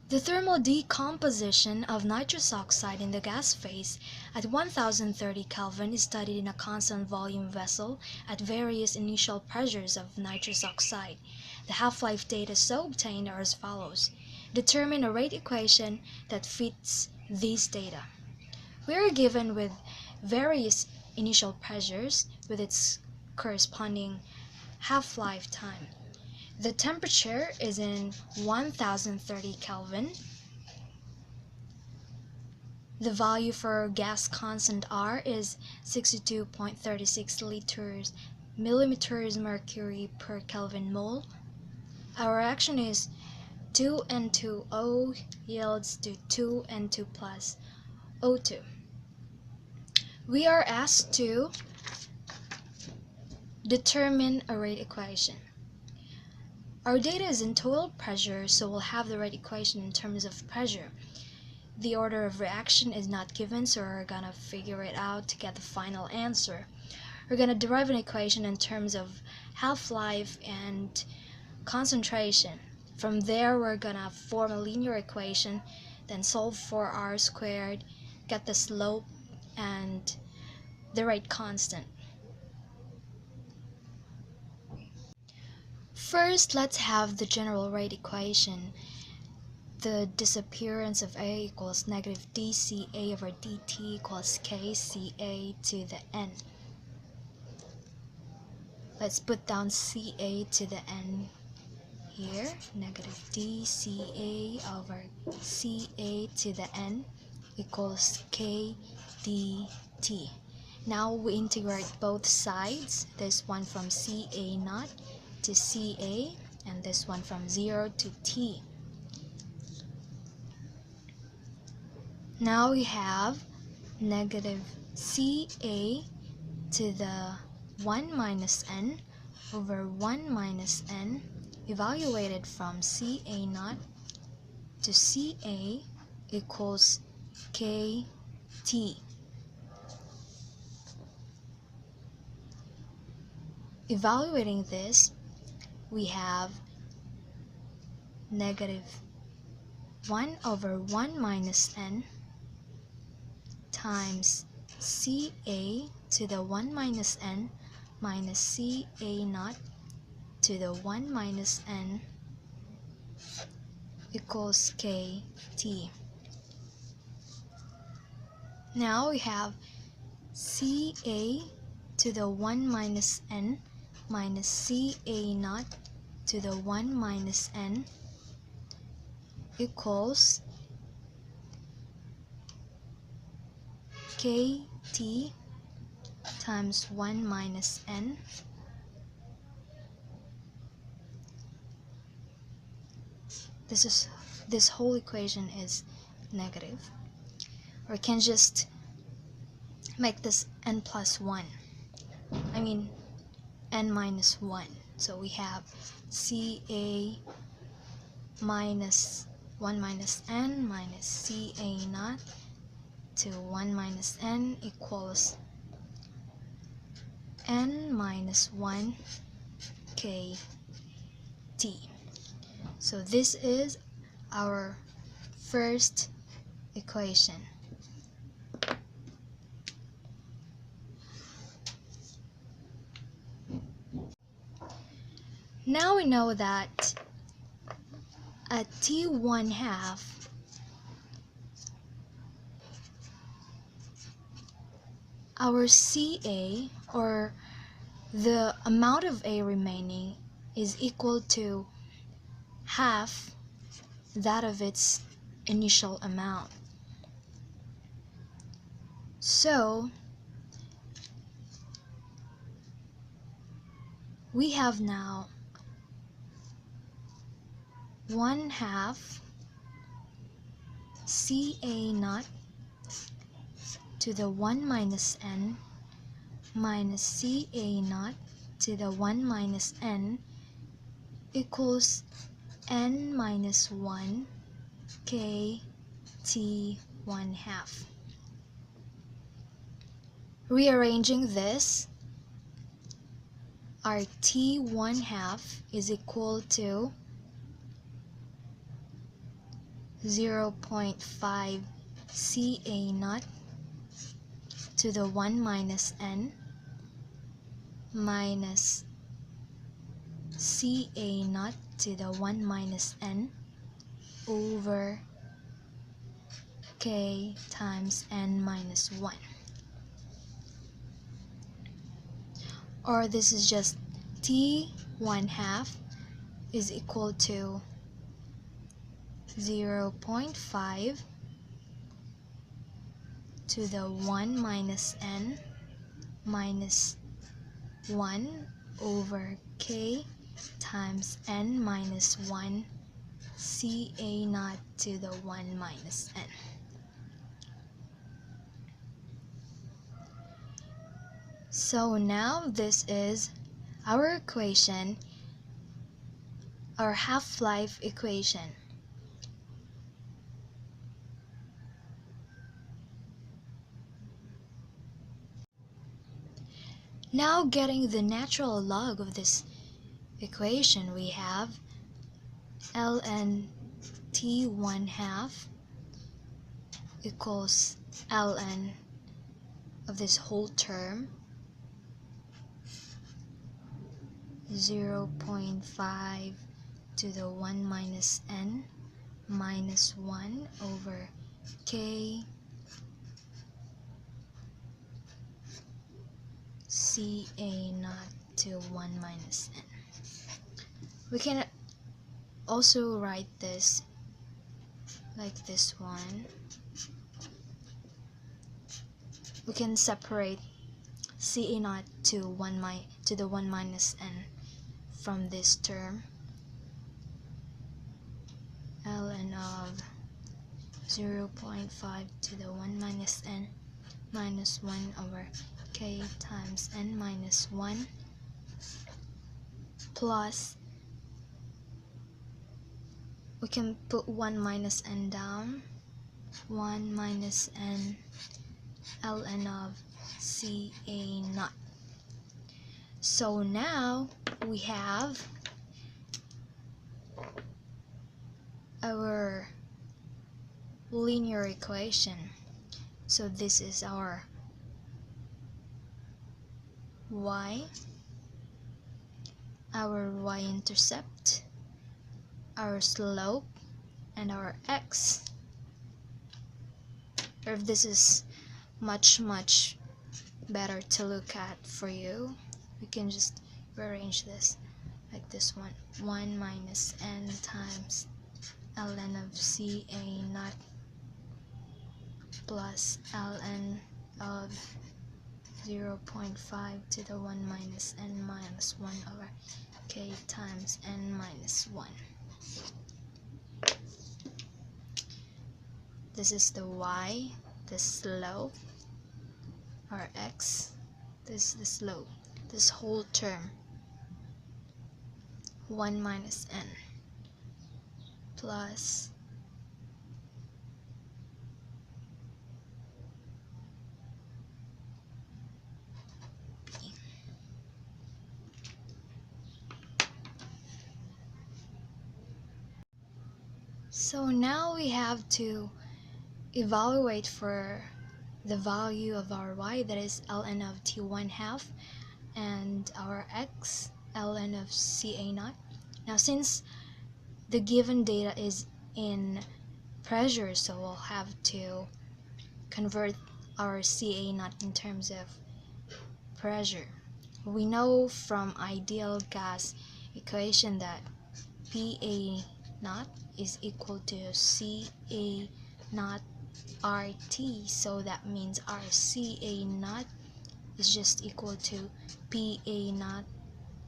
The thermal decomposition of nitrous oxide in the gas phase at 1030 Kelvin is studied in a constant volume vessel at various initial pressures of nitrous oxide. The half-life data so obtained are as follows. Determine a rate equation that fits these data. We are given with various initial pressures with its corresponding half-life time. The temperature is in 1030 Kelvin. The value for gas constant R is 62.36 millimeters mercury per Kelvin mole. Our reaction is 2 N2O yields to 2 N2 plus O2. We are asked to determine a rate equation. Our data is in total pressure, so we'll have the rate equation in terms of pressure. The order of reaction is not given, so we're gonna figure it out to get the final answer. We're gonna derive an equation in terms of half-life and concentration. From there, we're gonna form a linear equation, then solve for R squared, get the slope and the rate constant. First, let's have the general rate equation. The disappearance of A equals negative dCA over dt equals kCA to the N. Let's put down Ca to the N here. Negative dCA over Ca to the N equals k dt. Now we integrate both sides. This one from Ca naught to Ca and this one from 0 to T. Now we have negative Ca to the 1 minus N over 1 minus N evaluated from Ca naught to Ca equals Kt. Evaluating this, we have negative 1 over 1 minus N times Ca to the 1 minus N minus Ca naught to the 1 minus N equals Kt. Now we have Ca to the 1 minus N minus Ca naught to the 1 minus N equals Kt times 1 minus N. This whole equation is negative. Or we can just make this N plus 1. I mean N minus 1. So we have Ca minus 1 minus N minus Ca naught to 1 minus N equals N minus 1 Kt. So this is our first equation. Now we know that at T1 half, our Ca, or the amount of A remaining, is equal to half that of its initial amount. So we have now 1/2 Ca naught to the 1 minus N minus Ca naught to the 1 minus N equals N minus 1 Kt 1/2. Rearranging this, our T1/2 is equal to 0.5 Ca naught to the 1 minus n minus Ca naught to the 1 minus n over K times n minus 1. Or this is just T1/2 is equal to 0.5 to the 1 minus n minus 1 over K times n minus 1 Ca naught to the 1 minus n. So now this is our equation, our half-life equation. Now getting the natural log of this equation, we have ln T1/2 equals ln of this whole term 0.5 to the 1 minus n minus 1 over K Ca naught to 1 minus n. We can also write this like this one. We can separate Ca naught to the 1 minus n from this term. Ln of 0.5 to the 1 minus n minus 1 over K times n minus 1 plus, we can put 1 minus n down, 1 minus n ln of Ca naught. So now we have our linear equation. So this is our y, our y-intercept, our slope, and our x. Or if this is much better to look at for you, we can just rearrange this like this one. 1 minus n times ln of Ca naught plus ln of 0.5 to the 1 minus n minus 1 over K times n minus 1. This is the y, the slope, our x, this is the slope, this whole term, 1 minus n plus b. So now we have to evaluate for the value of our y, that is ln of T1/2, and our x, ln of Ca naught. Now since the given data is in pressure, so we'll have to convert our Ca naught in terms of pressure. We know from ideal gas equation that Pa naught is equal to Ca naught RT, so that means our Ca naught is just equal to Pa naught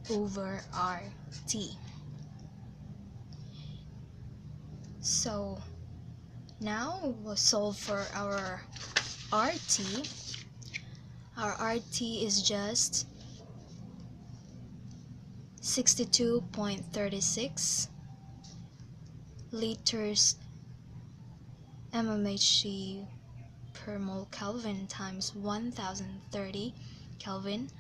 over RT. So now we'll solve for our RT. Our RT is just 62.36 liters mmHg per mole Kelvin times 1030 Kelvin.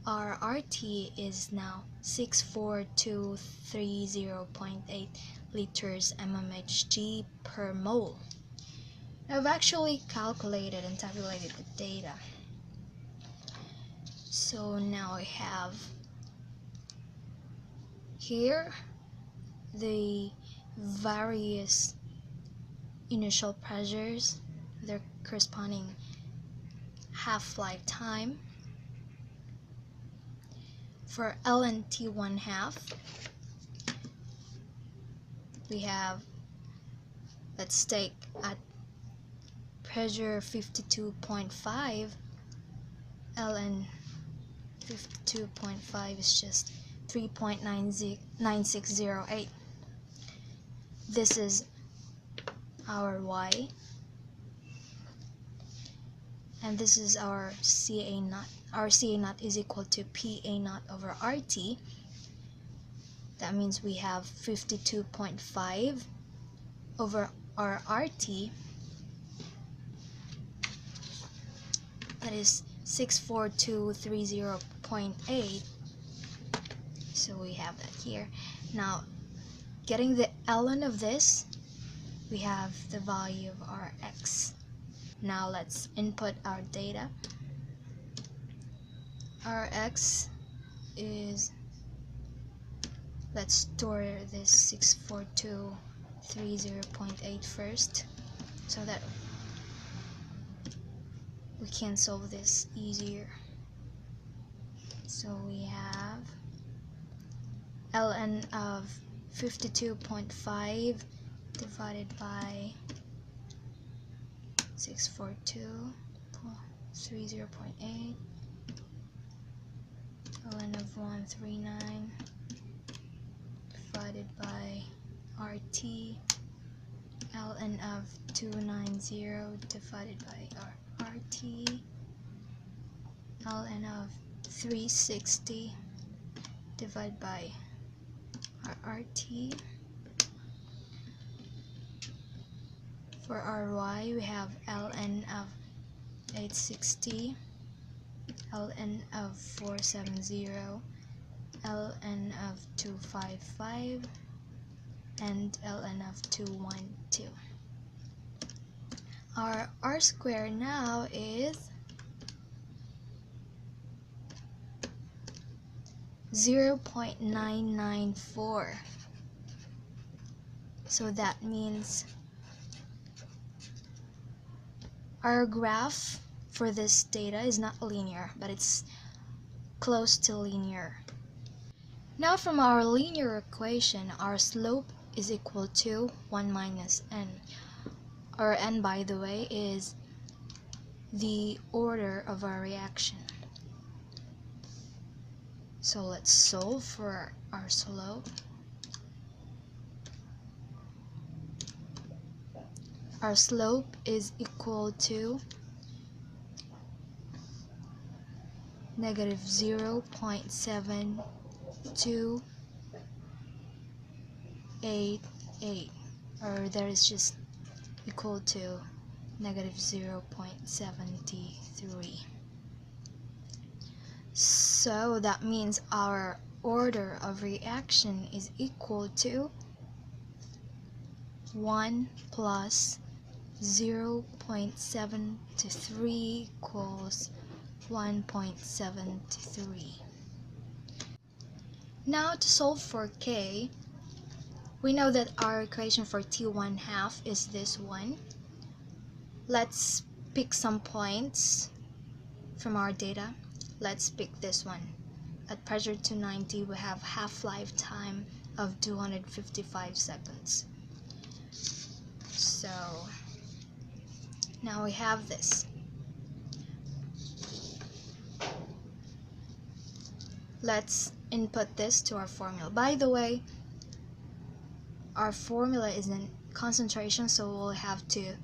Our RT is now 64230.8 liters mmHg per mole. I've actually calculated and tabulated the data. So now I have here the various initial pressures, their corresponding half-life time. For ln T1 half, we have, let's take at pressure 52.5, ln 52.5 is just 3.9608. This is our y, and this is our Ca naught. Our Ca naught is equal to Pa naught over RT. That means we have 52.5 over our RT, that is 64230.8. So we have that here. Now, getting the ln of this, we have the value of our x. Now let's input our data. Our x is, let's store this 64230.8 first, so that we can solve this easier. So we have ln of 52.5 divided by 64230.8, ln of 139 divided by RT, ln of 290 divided by RT, ln of 360 divided by RT. For our y, we have ln of 860, ln of 470, ln of 255, and ln of 212. Our r squared now is 0.994. So that means our graph for this data is not linear, but it's close to linear. Now from our linear equation, our slope is equal to 1 minus n. Our n, by the way, is the order of our reaction. So let's solve for our slope. Our slope is equal to negative 0.7288, or that is just equal to negative 0.73. So that means our order of reaction is equal to 1 plus 0.73 equals 1.73. Now to solve for K, we know that our equation for T1 half is this one. Let's pick some points from our data. Let's pick this one. At pressure 290, we have half-life time of 255 seconds. So now we have this. Let's input this to our formula. By the way, our formula is in concentration, so we'll have to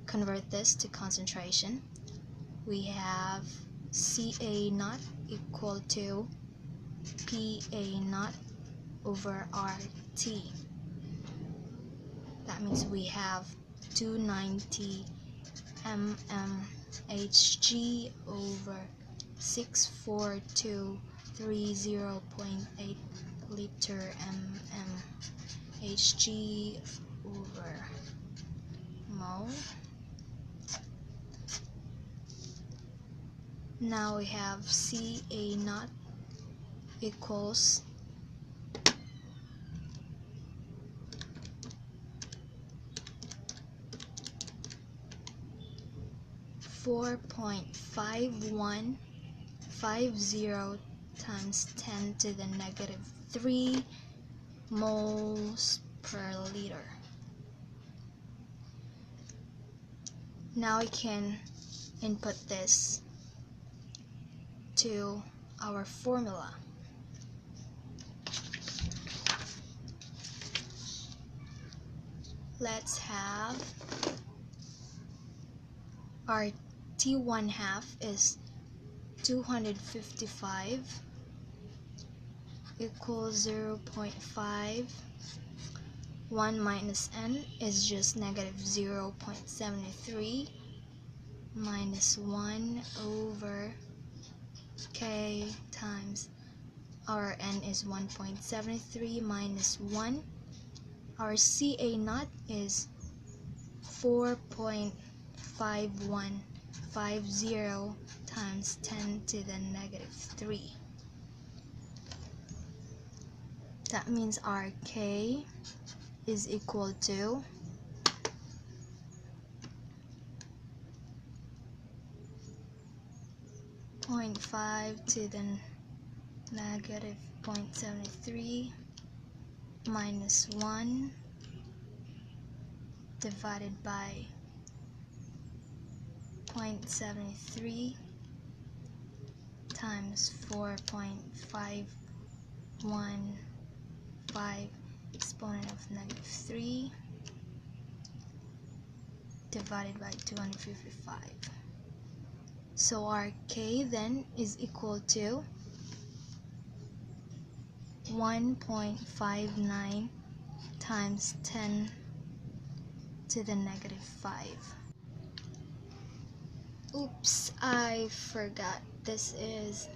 convert this to concentration. We have Ca naught equal to Pa naught over RT. That means we have 290 mmHg over 64230.8 liter Hg over mole. Now we have Ca naught equals 4.5150 times 10 to the negative 3 moles per liter. Now we can input this to our formula. Let's have our T1 half is 255 equals 0.5. 1 minus n is just negative 0.73 minus 1 over k times our n is 1.73 minus 1. Our Ca naught is 4.5150 times 10 to the negative 3. That means our K is equal to 0.5 to the negative 0.73 minus 1 divided by 0.73 times 4.515 exponent of negative 3 divided by 255. So our K then is equal to 1.59 times 10 to the negative 5. Oops, I forgot. This is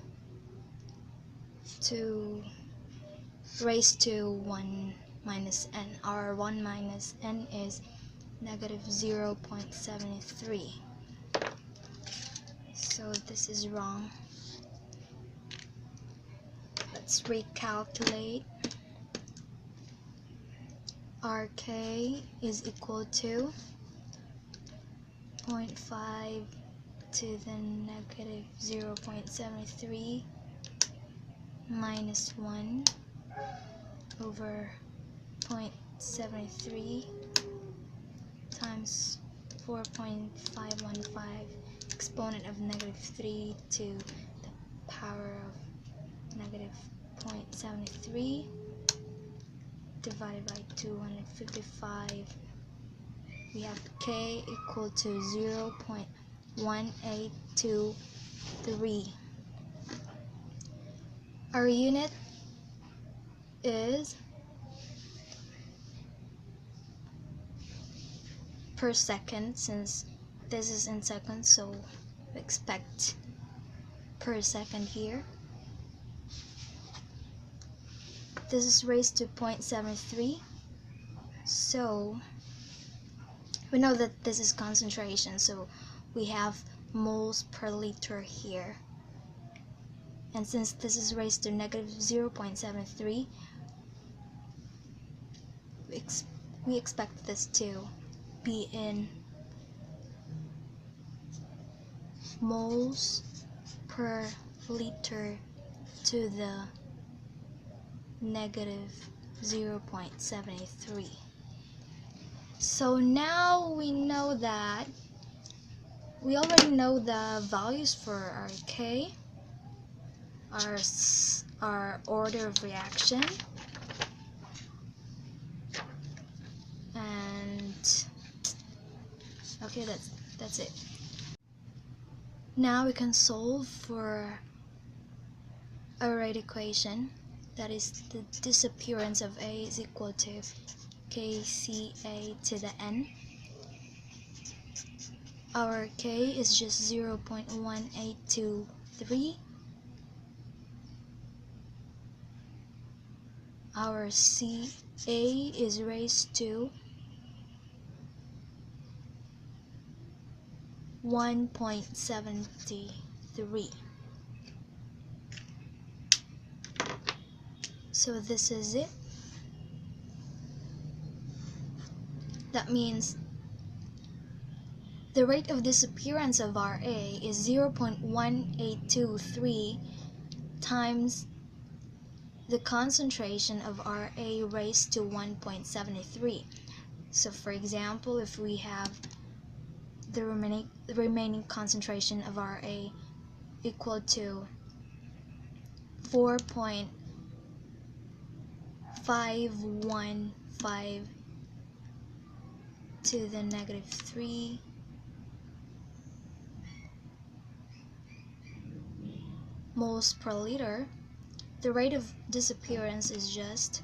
2 raised to 1 minus n. Our 1 minus n is negative 0.73. So this is wrong. Let's recalculate. Our K is equal to 0.5 to the negative 0.73 minus 1 over 0.73 times 4.515 exponent of negative 3 to the power of negative 0.73 divided by 255. We have K equal to 0.1823. Our unit is per second, since this is in seconds, so we expect per second here. This is raised to 0.73, so we know that this is concentration, so we have moles per liter here. And since this is raised to negative 0.73, we expect this to be in moles per liter to the negative 0.73. So now we know that we already know the values for our K, our order of reaction, and okay, that's it. Now we can solve for a rate equation, that is the disappearance of A is equal to KCA to the N. Our K is just 0.1823. Our C A is raised to 1.73. So this is it. That means the rate of disappearance of Ra is 0.1823 times the concentration of Ra raised to 1.73. So for example, if we have the remaining concentration of Ra equal to 4.515 to the negative 3 moles per liter, the rate of disappearance is just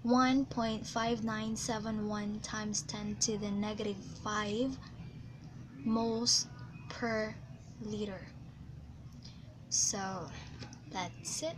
1.5971 times 10 to the negative 5 moles per liter. So that's it.